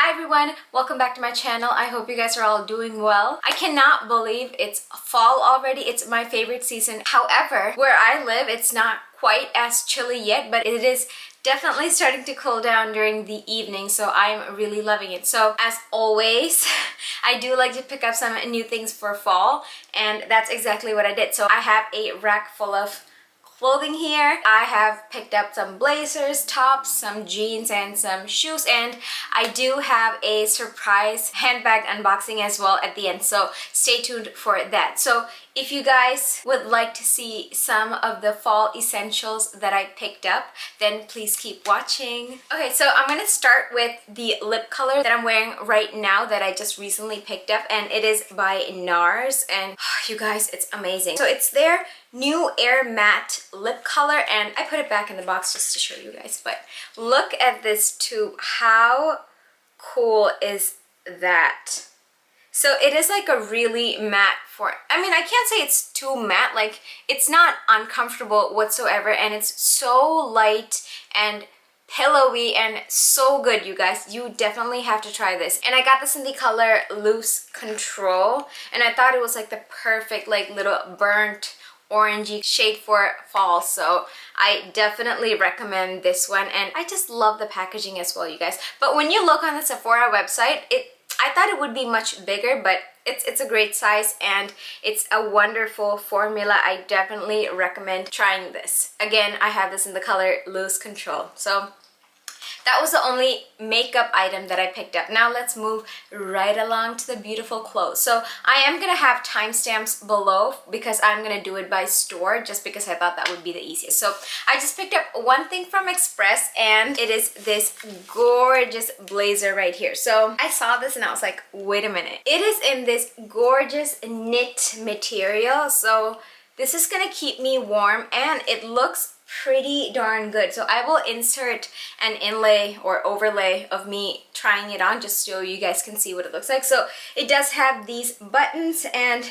Hi everyone, welcome back to my channel. I hope you guys are all doing well. I cannot believe it's fall already. It's my favorite season. However, where I live, it's not quite as chilly yet, but it is definitely starting to cool down during the evening, so I'm really loving it. So as always, I do like to pick up some new things for fall, and that's exactly what I did. So I have a rack full of clothing here. I have picked up some blazers, tops, some jeans, and some shoes, and I do have a surprise handbag unboxing as well at the end, so stay tuned for that. So if you guys would like to see some of the fall essentials that I picked up, then please keep watching. Okay, so I'm gonna start with the lip color that I'm wearing right now that I just recently picked up, and it is by NARS, and you guys, it's amazing. So it's their new Air Matte lip color, and I put it back in the box just to show you guys, but look at this tube. How cool is that? So it is like a really matte I mean, I can't say it's too matte, like it's not uncomfortable whatsoever, and it's so light and pillowy and so good, you guys. You definitely have to try this. And I got this in the color Loose Control, and I thought it was like the perfect like little burnt orangey shade for fall, so I definitely recommend this one, and I just love the packaging as well, you guys. But when you look on the Sephora website, I thought it would be much bigger, but it's a great size and it's a wonderful formula. I definitely recommend trying this. Again, I have this in the color Loose Control. So that was the only makeup item that I picked up. Now let's move right along to the beautiful clothes. So I am gonna have timestamps below because I'm gonna do it by store, just because I thought that would be the easiest. So I just picked up one thing from Express, and it is this gorgeous blazer right here. So I saw this and I was like, wait a minute. It is in this gorgeous knit material. So this is gonna keep me warm, and it looks pretty darn good. So I will insert an inlay or overlay of me trying it on just so you guys can see what it looks like. So it does have these buttons, and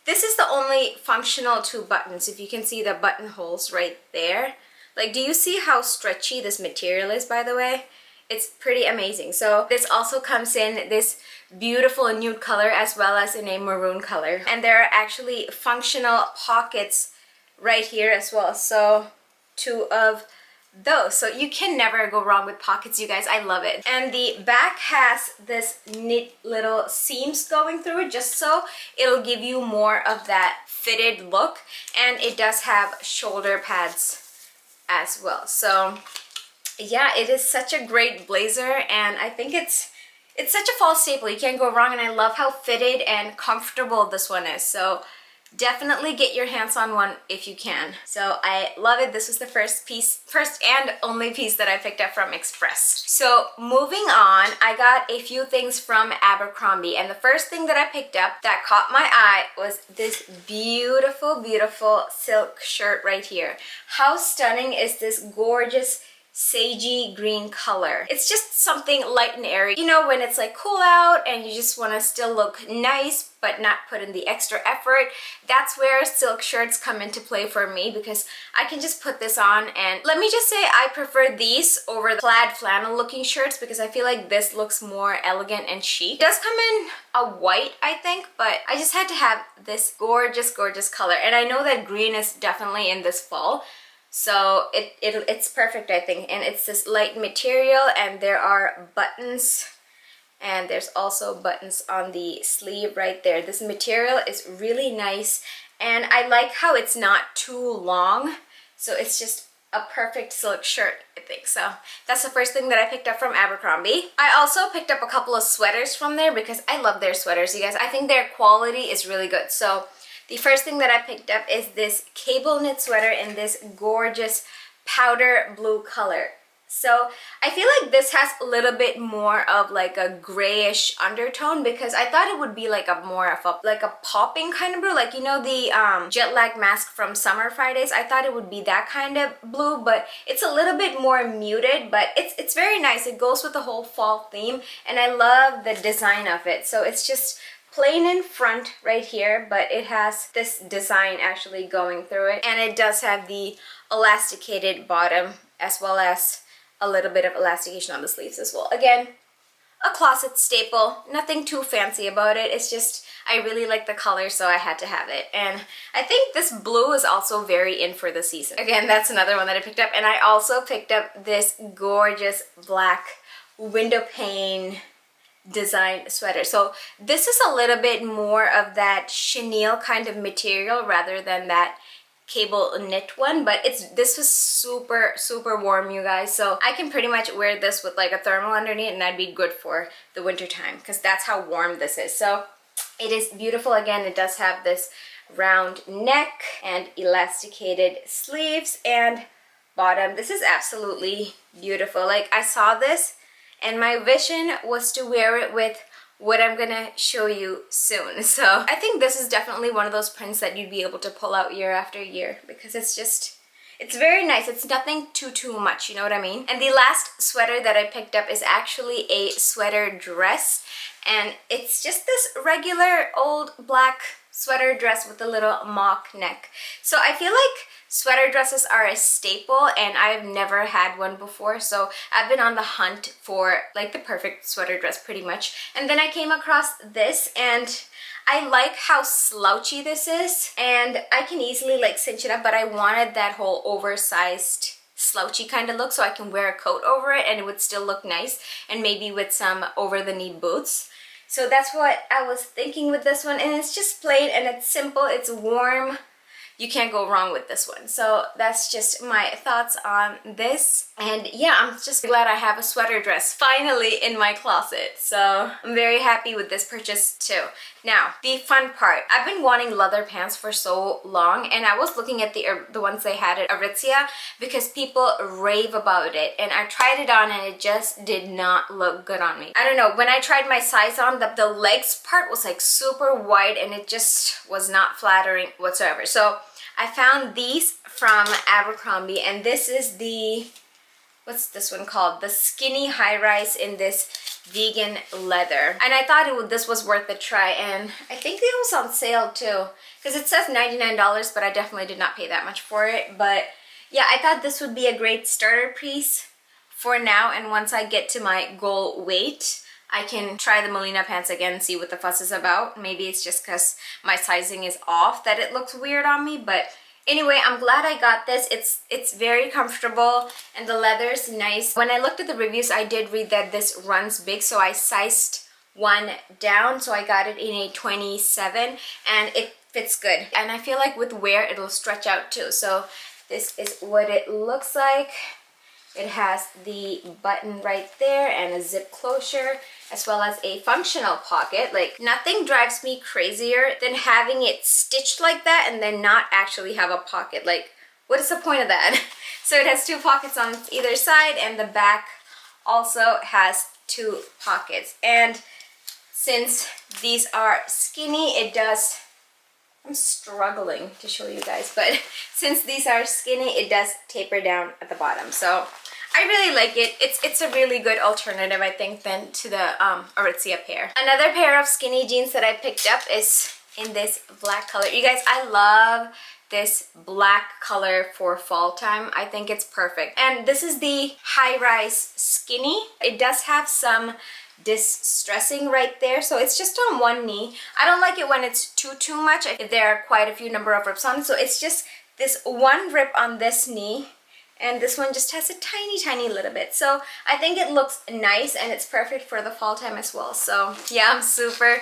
this is the only functional two buttons. If you can see the buttonholes right there, like, do you see how stretchy this material is, by the way? It's pretty amazing. So this also comes in this beautiful nude color as well as in a maroon color, and there are actually functional pockets right here as well. So two of those, so you can never go wrong with pockets, you guys. I love it. And the back has this neat little seams going through it, just so it'll give you more of that fitted look, and it does have shoulder pads as well. So yeah, it is such a great blazer, and I think it's such a fall staple. You can't go wrong, and I love how fitted and comfortable this one is. So definitely get your hands on one if you can. So I love it. This was the first and only piece that I picked up from Express. So moving on, I got a few things from Abercrombie, and the first thing that I picked up that caught my eye was this beautiful, beautiful silk shirt right here. How stunning is this gorgeous sagey green color? It's just something light and airy. You know, when it's like cool out and you just want to still look nice but not put in the extra effort, that's where silk shirts come into play for me, because I can just put this on, and let me just say I prefer these over the plaid flannel looking shirts because I feel like this looks more elegant and chic. It does come in a white, I think, but I just had to have this gorgeous, gorgeous color, and I know that green is definitely in this fall. So it's perfect, I think, and it's this light material, and there are buttons, and there's also buttons on the sleeve right there. This material is really nice, and I like how it's not too long, so it's just a perfect silk shirt, I think. So that's the first thing that I picked up from Abercrombie. I also picked up a couple of sweaters from there because I love their sweaters, you guys. I think their quality is really good. So the first thing that I picked up is this cable knit sweater in this gorgeous powder blue color. So I feel like this has a little bit more of like a grayish undertone, because I thought it would be like a more of a popping kind of blue, like, you know, the jet lag mask from Summer Fridays. I thought it would be that kind of blue, but it's a little bit more muted, but it's very nice. It goes with the whole fall theme, and I love the design of it. So it's just plain in front right here, but it has this design actually going through it, and it does have the elasticated bottom as well as a little bit of elastication on the sleeves as well. Again, a closet staple. Nothing too fancy about it. It's just I really like the color, so I had to have it. And I think this blue is also very in for the season. Again, that's another one that I picked up. And I also picked up this gorgeous black window pane design sweater. So this is a little bit more of that chenille kind of material rather than that cable knit one, but this was super warm, you guys, so I can pretty much wear this with like a thermal underneath and that'd be good for the winter time because that's how warm this is. So it is beautiful. Again, it does have this round neck and elasticated sleeves and bottom. This is absolutely beautiful. Like, I saw this and my vision was to wear it with what I'm gonna show you soon. So I think this is definitely one of those prints that you'd be able to pull out year after year because it's very nice. It's nothing too much, you know what I mean? And the last sweater that I picked up is actually a sweater dress, and it's just this regular old black sweater dress with a little mock neck. So I feel like sweater dresses are a staple and I've never had one before, so I've been on the hunt for like the perfect sweater dress pretty much. And then I came across this and I like how slouchy this is and I can easily like cinch it up, but I wanted that whole oversized slouchy kind of look so I can wear a coat over it and it would still look nice, and maybe with some over the knee boots. So that's what I was thinking with this one, and it's just plain and it's simple, it's warm. You can't go wrong with this one. So that's just my thoughts on this. And yeah, I'm just glad I have a sweater dress finally in my closet. So I'm very happy with this purchase too. Now, the fun part. I've been wanting leather pants for so long, and I was looking at the ones they had at ARITZIA because people rave about it. And I tried it on and it just did not look good on me. I don't know, when I tried my size on, the legs part was like super wide and it just was not flattering whatsoever. So I found these from Abercrombie, and this is the, what's this one called? The skinny high-rise in this vegan leather. And I thought this was worth a try, and I think it was on sale too, because it says $99, but I definitely did not pay that much for it. But yeah, I thought this would be a great starter piece for now, and once I get to my goal weight, I can try the Melina pants again and see what the fuss is about. Maybe it's just because my sizing is off that it looks weird on me. But anyway, I'm glad I got this. It's very comfortable and the leather's nice. When I looked at the reviews, I did read that this runs big, so I sized one down. So I got it in a 27 and it fits good. And I feel like with wear, it'll stretch out too. So this is what it looks like. It has the button right there and a zip closure, as well as a functional pocket. Like, nothing drives me crazier than having it stitched like that and then not actually have a pocket. Like, what is the point of that? So it has two pockets on either side, and the back also has two pockets. And since these are skinny, it does, I'm struggling to show you guys, but since these are skinny, it does taper down at the bottom. So I really like it. It's a really good alternative, I think, than to the ARITZIA pair. Another pair of skinny jeans that I picked up is in this black color. You guys, I love this black color for fall time. I think it's perfect. And this is the high-rise skinny. It does have some distressing right there, so it's just on one knee. I don't like it when it's too much, if there are quite a few number of rips on, so it's just this one rip on this knee, and this one just has a tiny little bit. So I think it looks nice and it's perfect for the fall time as well. So yeah, I'm super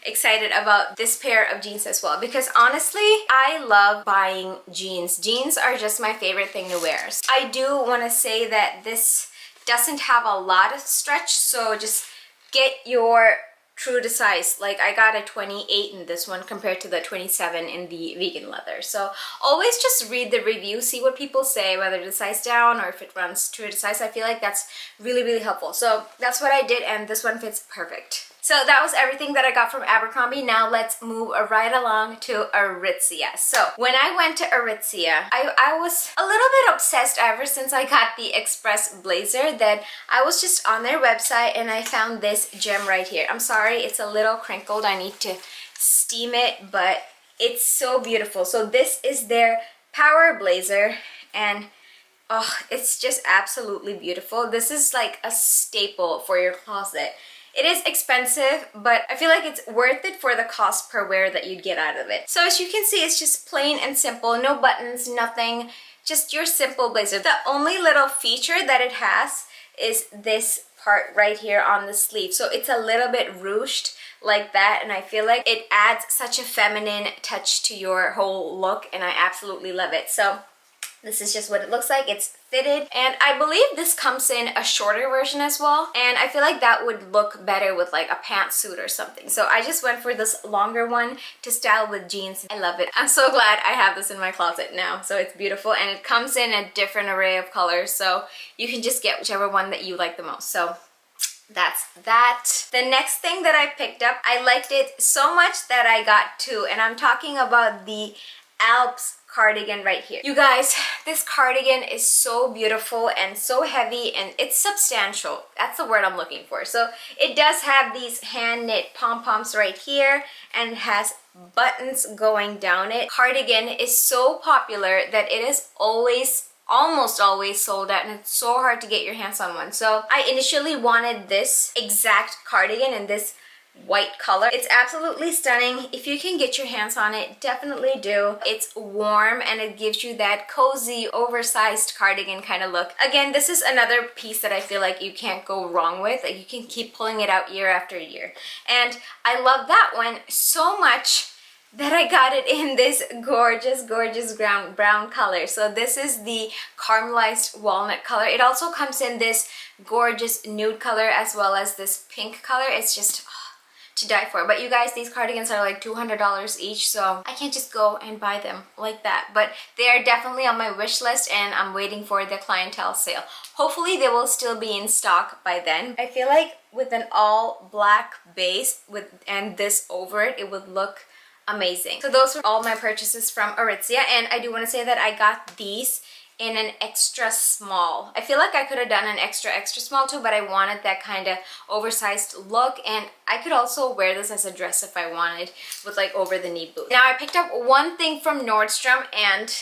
excited about this pair of jeans as well, because honestly, I love buying jeans. Jeans are just my favorite thing to wear. I do want to say that this doesn't have a lot of stretch, so just get your true to size. Like, I got a 28 in this one compared to the 27 in the vegan leather. So always just read the review, see what people say, whether to size down or if it runs true to size. I feel like that's really helpful. So that's what I did, and this one fits perfect. So that was everything that I got from Abercrombie. Now let's move right along to ARITZIA. So when I went to ARITZIA, I was a little bit obsessed ever since I got the Express blazer that I was just on their website and I found this gem right here. I'm sorry, it's a little crinkled. I need to steam it, but it's so beautiful. So this is their power blazer, and oh, it's just absolutely beautiful. This is like a staple for your closet. It is expensive, but I feel like it's worth it for the cost per wear that you'd get out of it. So as you can see, it's just plain and simple, no buttons, nothing, just your simple blazer. The only little feature that it has is this part right here on the sleeve. So it's a little bit ruched like that, and I feel like it adds such a feminine touch to your whole look, and I absolutely love it. So this is just what it looks like. It's fitted, and I believe this comes in a shorter version as well, and I feel like that would look better with like a pantsuit or something. So I just went for this longer one to style with jeans. I love it. I'm so glad I have this in my closet now. So it's beautiful, and it comes in a different array of colors, so you can just get whichever one that you like the most. So that's that. The next thing that I picked up, I liked it so much that I got two, and I'm talking about the Alps cardigan right here. You guys, this cardigan is so beautiful and so heavy, and it's substantial. That's the word I'm looking for. So it does have these hand knit pom-poms right here, and it has buttons going down it. Cardigan is so popular that it is almost always sold out, and it's so hard to get your hands on one. So I initially wanted this exact cardigan in this white color. It's absolutely stunning. If you can get your hands on it, definitely do. It's warm, and it gives you that cozy, oversized cardigan kind of look. Again, this is another piece that I feel like you can't go wrong with. Like, you can keep pulling it out year after year. And I love that one so much that I got it in this gorgeous brown color. So this is the caramelized walnut color. It also comes in this gorgeous nude color as well as this pink color. It's just to die for. But you guys, these cardigans are like $200 each, so I can't just go and buy them like that. But they are definitely on my wish list, and I'm waiting for the clientele sale. Hopefully they will still be in stock by then. I feel like with an all black base and this over it, it would look amazing. So those were all my purchases from ARITZIA, and I do want to say that I got these in an extra small. I feel like I could have done an extra small too, but I wanted that kind of oversized look, and I could also wear this as a dress if I wanted, with like over the knee boots. Now I picked up one thing from Nordstrom, and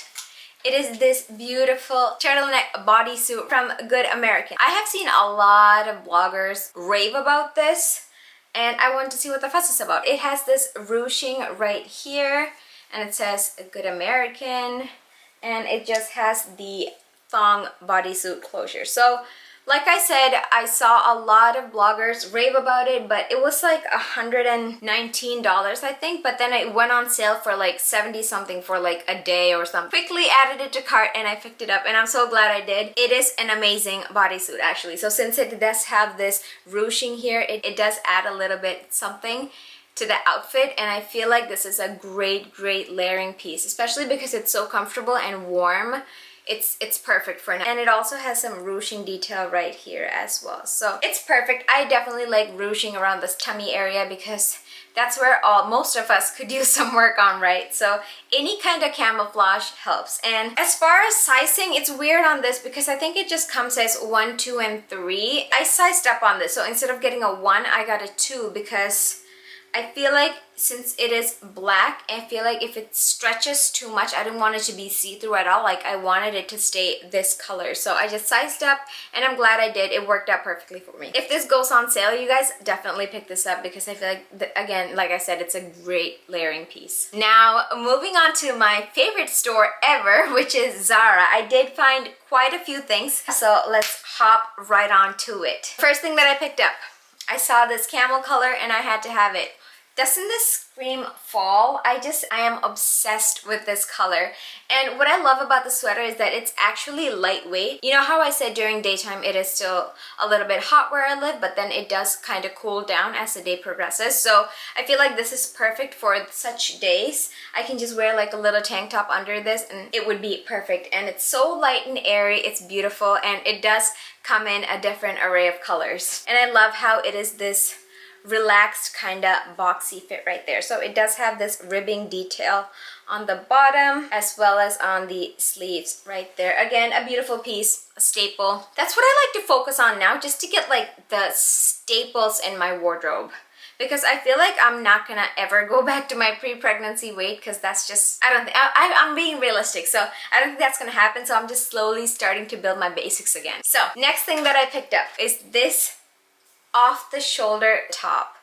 it is this beautiful turtleneck bodysuit from Good American. I have seen a lot of bloggers rave about this, and I wanted to see what the fuss is about. It has this ruching right here, and it says Good American, and it just has the thong bodysuit closure. So like I said, I saw a lot of bloggers rave about it, but it was like $119, I think, but then it went on sale for like 70 something for like a day or something. Quickly added it to cart, and I picked it up, and I'm so glad I did. It is an amazing bodysuit actually. So since it does have this ruching here, it does add a little bit something to the outfit, and I feel like this is a great layering piece, especially because it's so comfortable and warm. It's perfect for now. And it also has some ruching detail right here as well. So it's perfect. I definitely like ruching around this tummy area because that's where most of us could use some work on, right? So any kind of camouflage helps. And as far as sizing, it's weird on this because I think it just comes as 1, 2, and 3. I sized up on this. So instead of getting a 1, I got a 2 because I feel like since it is black, I feel like if it stretches too much, I didn't want it to be see-through at all. Like, I wanted it to stay this color. So I just sized up, and I'm glad I did. It worked out perfectly for me. If this goes on sale, you guys, definitely pick this up because I feel like, again, like I said, it's a great layering piece. Now, moving on to my favorite store ever, which is Zara. I did find quite a few things, so let's hop right on to it. First thing that I picked up, I saw this camel color, and I had to have it. Doesn't this scream fall? I am obsessed with this color. And what I love about the sweater is that it's actually lightweight. You know how I said during daytime it is still a little bit hot where I live, but then it does kind of cool down as the day progresses. So I feel like this is perfect for such days. I can just wear like a little tank top under this and it would be perfect. And it's so light and airy, it's beautiful, and it does come in a different array of colors. And I love how it is this relaxed kind of boxy fit right there. So it does have this ribbing detail on the bottom as well as on the sleeves right there. Again, a beautiful piece, a staple. That's what I like to focus on now, just to get like the staples in my wardrobe, because I feel like I'm not gonna ever go back to my pre-pregnancy weight, because that's just, I don't think, I'm being realistic, so I don't think that's gonna happen. So I'm just slowly starting to build my basics again. So next thing that I picked up is this off the shoulder top.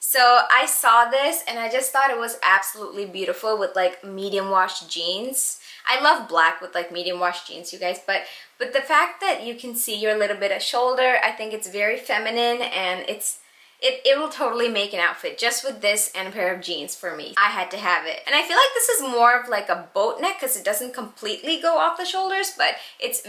So I saw this and I just thought it was absolutely beautiful with like medium wash jeans. I love black with like medium wash jeans, you guys, but the fact that you can see your little bit of shoulder, I think it's very feminine, and it will totally make an outfit just with this and a pair of jeans for me. I had to have it. And I feel like this is more of like a boat neck because it doesn't completely go off the shoulders, but it's,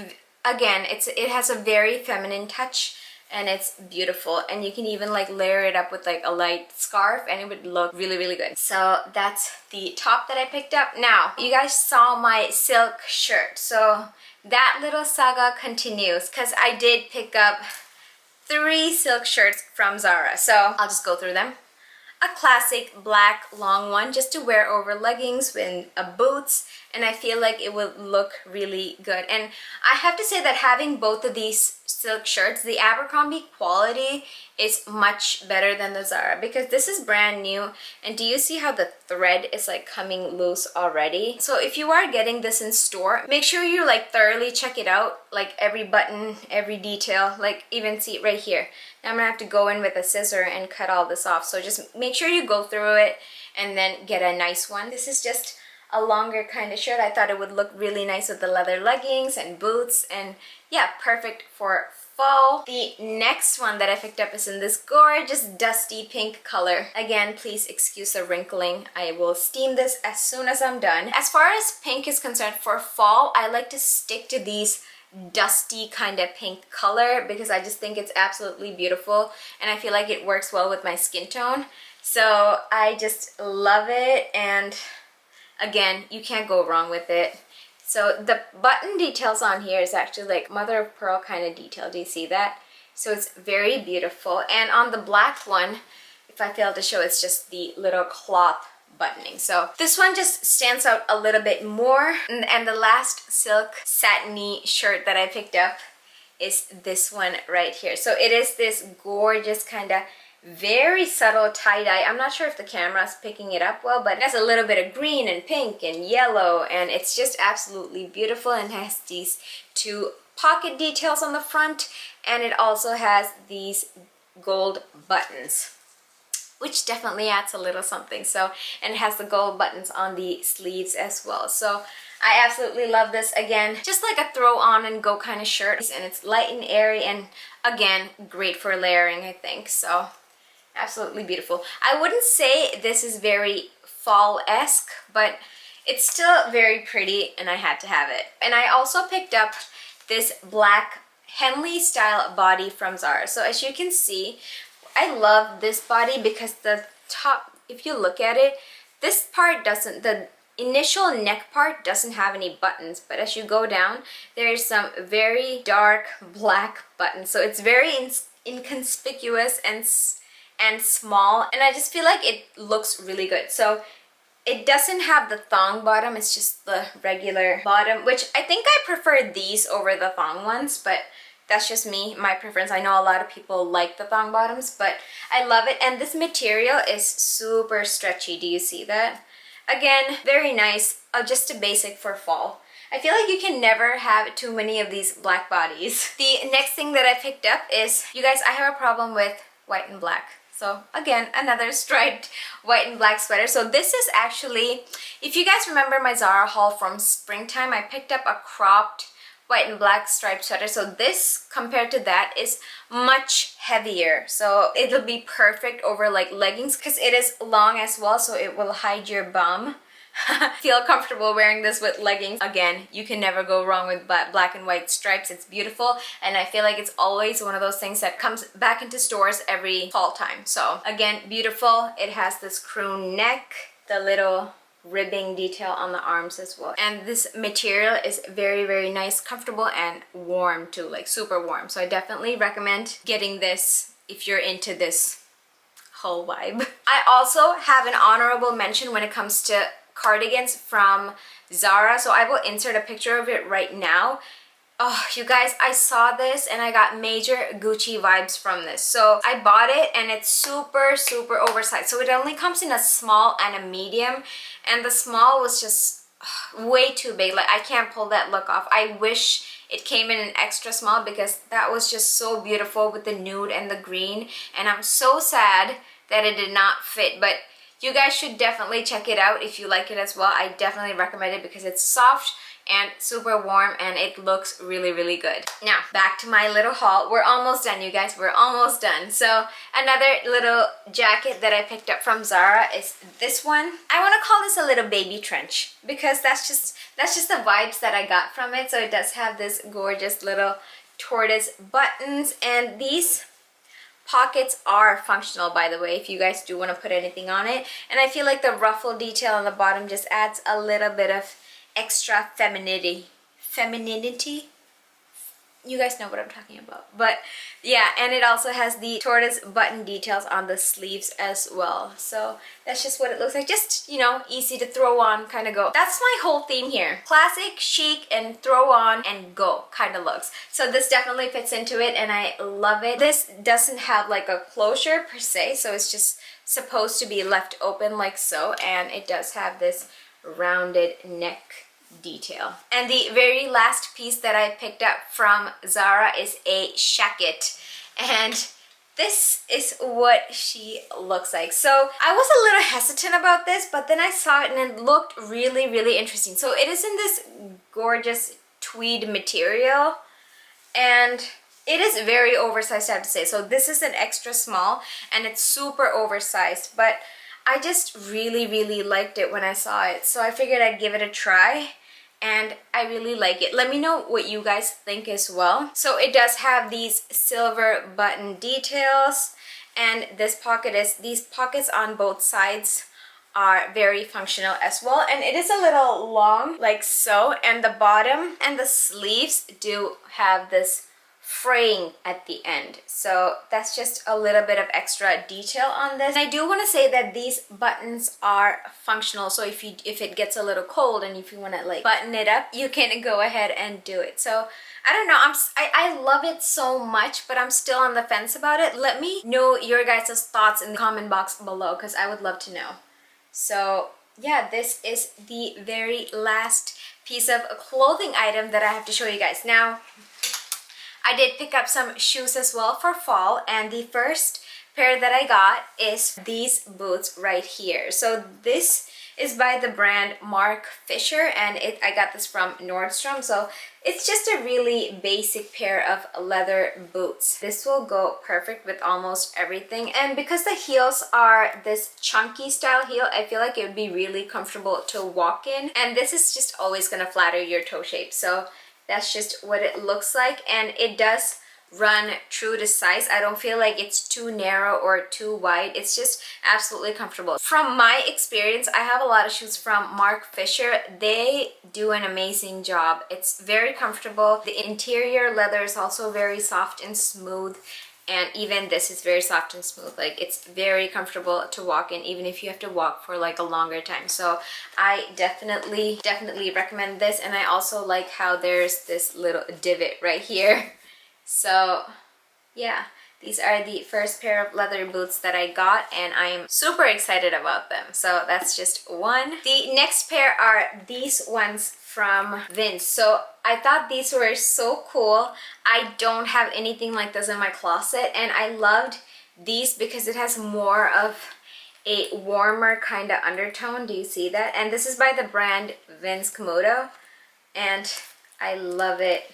again, it has a very feminine touch. And it's beautiful, and you can even like layer it up with like a light scarf and it would look really, really good. So that's the top that I picked up. Now, you guys saw my silk shirt, so that little saga continues because I did pick up 3 silk shirts from Zara. So I'll just go through them. A classic black long one just to wear over leggings with boots, and I feel like it will look really good. And I have to say that having both of these silk shirts, the Abercrombie quality is much better than the Zara because this is brand new. And do you see how the thread is like coming loose already? So if you are getting this in store, make sure you like thoroughly check it out, like every button, every detail, like even see it right here. Now I'm gonna have to go in with a scissor and cut all this off, so just make sure you go through it and then get a nice one. This is just a longer kind of shirt. I thought it would look really nice with the leather leggings and boots, and yeah, perfect for fall. The next one that I picked up is in this gorgeous dusty pink color. Again, please excuse the wrinkling. I will steam this as soon as I'm done. As far as pink is concerned, for fall, I like to stick to these dusty kind of pink color because I just think it's absolutely beautiful, and I feel like it works well with my skin tone. So I just love it, and again, you can't go wrong with it. So the button details on here is actually like mother of pearl kind of detail. Do you see that? So it's very beautiful. And on the black one, if I fail to show, it's just the little cloth buttoning. So this one just stands out a little bit more. And the last silk satiny shirt that I picked up is this one right here. So it is this gorgeous kind of very subtle tie-dye. I'm not sure if the camera's picking it up well, but it has a little bit of green and pink and yellow, and it's just absolutely beautiful, and has these 2 pocket details on the front, and it also has these gold buttons, which definitely adds a little something. So, and it has the gold buttons on the sleeves as well. So I absolutely love this. Again, just like a throw on and go kind of shirt, and it's light and airy, and again, great for layering, I think. So absolutely beautiful. I wouldn't say this is very fall-esque, but it's still very pretty, and I had to have it. And I also picked up this black Henley style body from Zara. So as you can see, I love this body because the top, if you look at it, this part doesn't, the initial neck part doesn't have any buttons, but as you go down, there's some very dark black buttons. So it's very inconspicuous and small, and I just feel like it looks really good. So it doesn't have the thong bottom, it's just the regular bottom, which I think I prefer these over the thong ones, but that's just me, my preference. I know a lot of people like the thong bottoms, but I love it. And this material is super stretchy. Do you see that? Again, very nice, just a basic for fall. I feel like you can never have too many of these black bodies. The next thing that I picked up is, you guys, I have a problem with white and black. So again, another striped white and black sweater. So this is actually, if you guys remember my Zara haul from springtime, I picked up a cropped white and black striped sweater. So this, compared to that, is much heavier. So it'll be perfect over like leggings because it is long as well, so it will hide your bum. Feel comfortable wearing this with leggings. Again, you can never go wrong with black and white stripes. It's beautiful, and I feel like it's always one of those things that comes back into stores every fall time. So again, beautiful. It has this crew neck, the little ribbing detail on the arms as well, and this material is very, very nice, comfortable, and warm too, like super warm. So I definitely recommend getting this if you're into this whole vibe. I also have an honorable mention when it comes to cardigans from Zara, so I will insert a picture of it right now. Oh, you guys, I saw this and I got major Gucci vibes from this. So I bought it, and it's super, super oversized. So it only comes in a small and a medium, and the small was just way too big. Like, I can't pull that look off. I wish it came in an extra small because that was just so beautiful with the nude and the green, and I'm so sad that it did not fit, but you guys should definitely check it out if you like it as well. I definitely recommend it because it's soft and super warm and it looks really, really good. Now, back to my little haul. We're almost done, you guys. We're almost done. So, another little jacket that I picked up from Zara is this one. I want to call this a little baby trench because that's just the vibes that I got from it. So, it does have this gorgeous little tortoise buttons, and these pockets are functional, by the way, if you guys do want to put anything on it. And I feel like the ruffle detail on the bottom just adds a little bit of extra femininity. You guys know what I'm talking about. But yeah, and it also has the tortoise button details on the sleeves as well. So that's just what it looks like. Just, you know, easy to throw on, kind of go. That's my whole theme here. Classic, chic, and throw on and go kind of looks. So this definitely fits into it and I love it. This doesn't have like a closure per se, so it's just supposed to be left open like so, and it does have this rounded neck detail. And the very last piece that I picked up from Zara is a jacket, and this is what she looks like. So I was a little hesitant about this, but then I saw it and it looked really, really interesting. So it is in this gorgeous tweed material and it is very oversized, I have to say. So this is an extra small and it's super oversized, but I just really, really liked it when I saw it. So I figured I'd give it a try and I really like it. Let me know what you guys think as well. So it does have these silver button details, and this pocket is, these pockets on both sides are very functional as well, and it is a little long like so, and the bottom and the sleeves do have this fraying at the end, so that's just a little bit of extra detail on this. And I do want to say that these buttons are functional, so if it gets a little cold and if you want to like button it up, you can go ahead and do it. So I don't know, I love it so much, but I'm still on the fence about it. Let me know your guys' thoughts in the comment box below because I would love to know. So yeah, this is the very last piece of clothing item that I have to show you guys. Now, I did pick up some shoes as well for fall, and the first pair that I got is these boots right here. So this is by the brand Mark Fisher, and I got this from Nordstrom. So it's just a really basic pair of leather boots. This will go perfect with almost everything, and because the heels are this chunky style heel, I feel like it would be really comfortable to walk in, and this is just always gonna flatter your toe shape. So that's just what it looks like, and it does run true to size. I don't feel like it's too narrow or too wide. It's just absolutely comfortable. From my experience, I have a lot of shoes from Mark Fisher. They do an amazing job. It's very comfortable. The interior leather is also very soft and smooth, and even this is very soft and smooth. Like, it's very comfortable to walk in, even if you have to walk for like a longer time. So I definitely recommend this, and I also like how there's this little divot right here. So yeah, these are the first pair of leather boots that I got, and I'm super excited about them. So that's just one. The next pair are these ones from Vince. So I thought these were so cool. I don't have anything like this in my closet, and I loved these because it has more of a warmer kind of undertone. Do you see that? And this is by the brand Vince Komodo, and I love it.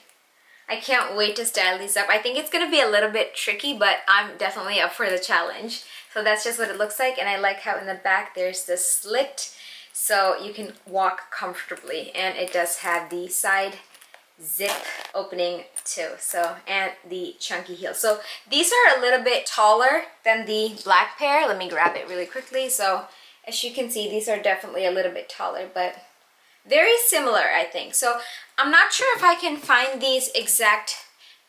I can't wait to style these up. I think it's gonna be a little bit tricky, but I'm definitely up for the challenge. So that's just what it looks like, and I like how in the back there's this slit so you can walk comfortably, and it does have the side zip opening too, so, and the chunky heel. So these are a little bit taller than the black pair. Let me grab it really quickly. So as you can see, these are definitely a little bit taller, but very similar, I think. So I'm not sure if I can find these exact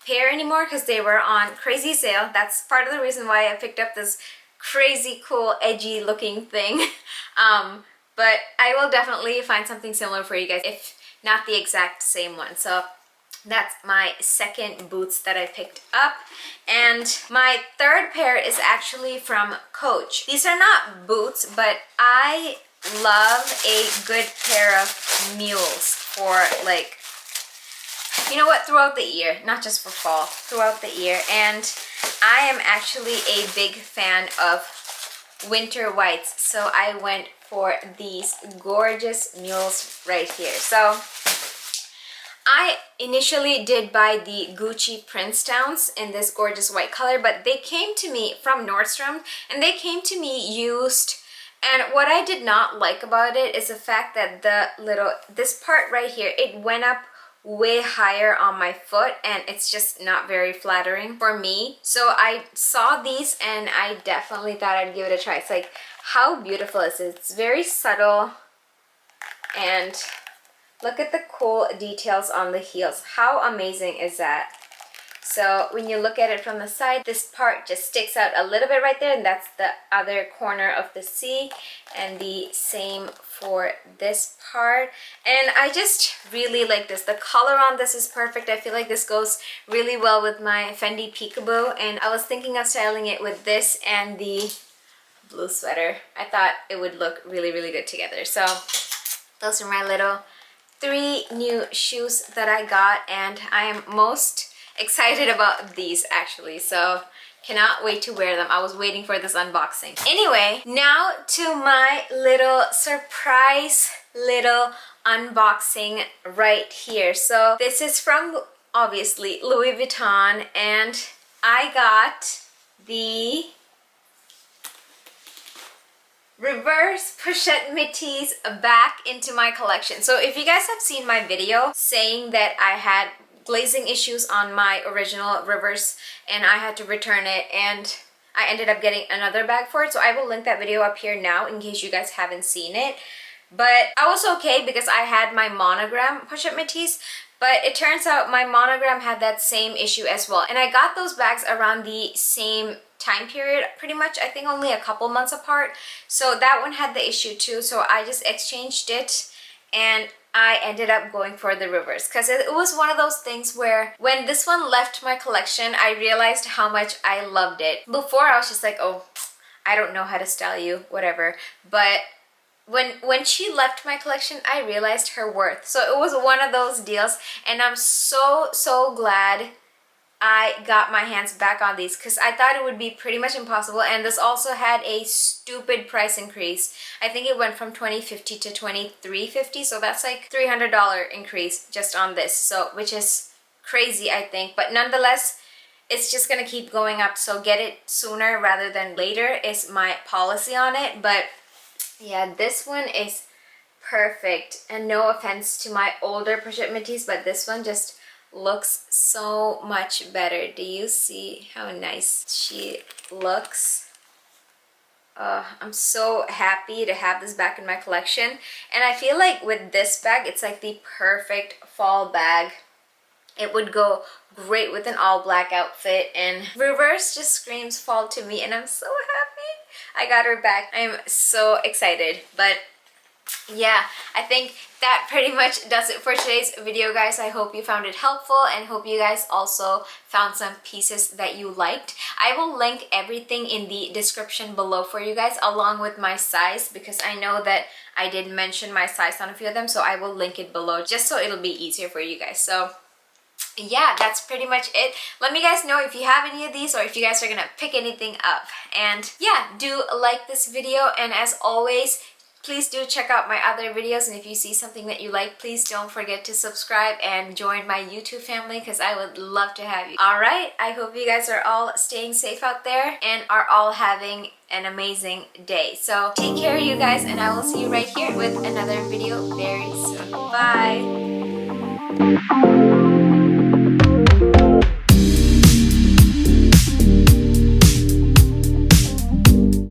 pair anymore because they were on crazy sale. That's part of the reason why I picked up this crazy cool edgy looking thing. But I will definitely find something similar for you guys, if not the exact same one. So that's my second boots that I picked up. And my third pair is actually from Coach. These are not boots, but I love a good pair of mules for like you know what, throughout the year, not just for fall, throughout the year. And I am actually a big fan of winter whites, so I went for these gorgeous mules right here. So I initially did buy the Gucci Princetowns in this gorgeous white color, but they came to me from Nordstrom and they came to me used. And what I did not like about it is the fact that this part right here, it went up way higher on my foot and it's just not very flattering for me. So I saw these and I definitely thought I'd give it a try. It's like, how beautiful is it? It's very subtle, and look at the cool details on the heels. How amazing is that? So when you look at it from the side, this part just sticks out a little bit right there, and that's the other corner of the C, and the same for this part. And I just really like this. The color on this is perfect. I feel like this goes really well with my Fendi Peekaboo, and I was thinking of styling it with this and the blue sweater. I thought it would look really, really good together. So those are my little 3 new shoes that I got, and I am most excited about these actually, so cannot wait to wear them. I was waiting for this unboxing. Anyway, now to my little surprise little unboxing right here. So this is from obviously Louis Vuitton, and I got the reverse Pochette Metis back into my collection. So if you guys have seen my video saying that I had glazing issues on my original reverse and I had to return it, and I ended up getting another bag for it, so I will link that video up here now in case you guys haven't seen it. But I was okay because I had my monogram Pochette Metis, but it turns out my monogram had that same issue as well, and I got those bags around the same time period, pretty much. I think only a couple months apart. So that one had the issue too, so I just exchanged it and I ended up going for the reverse because it was one of those things where when this one left my collection, I realized how much I loved it. Before I was just like, oh, I don't know how to style you, whatever. But when she left my collection, I realized her worth. So it was one of those deals, and I'm so glad I got my hands back on these because I thought it would be pretty much impossible. And this also had a stupid price increase. I think it went from $20.50 to $23.50, so that's like $300 increase just on this, so which is crazy, I think. But nonetheless, it's just gonna keep going up, so get it sooner rather than later is my policy on it. But yeah, this one is perfect, and no offense to my older Pochette Metis, but this one just looks so much better. Do you see how nice she looks? I'm so happy to have this back in my collection, and I feel like with this bag, it's like the perfect fall bag. It would go great with an all black outfit, and reverse just screams fall to me, and I'm so happy I got her back. I'm so excited. But yeah, I think that pretty much does it for today's video, guys. I hope you found it helpful and hope you guys also found some pieces that you liked. I will link everything in the description below for you guys, along with my size, because I know that I did mention my size on a few of them, so I will link it below just so it'll be easier for you guys. So yeah, that's pretty much it. Let me guys know if you have any of these or if you guys are gonna pick anything up. And yeah, do like this video, and as always, please do check out my other videos, and if you see something that you like, please don't forget to subscribe and join my YouTube family because I would love to have you. Alright, I hope you guys are all staying safe out there and are all having an amazing day. So take care, you guys, and I will see you right here with another video very soon. Bye!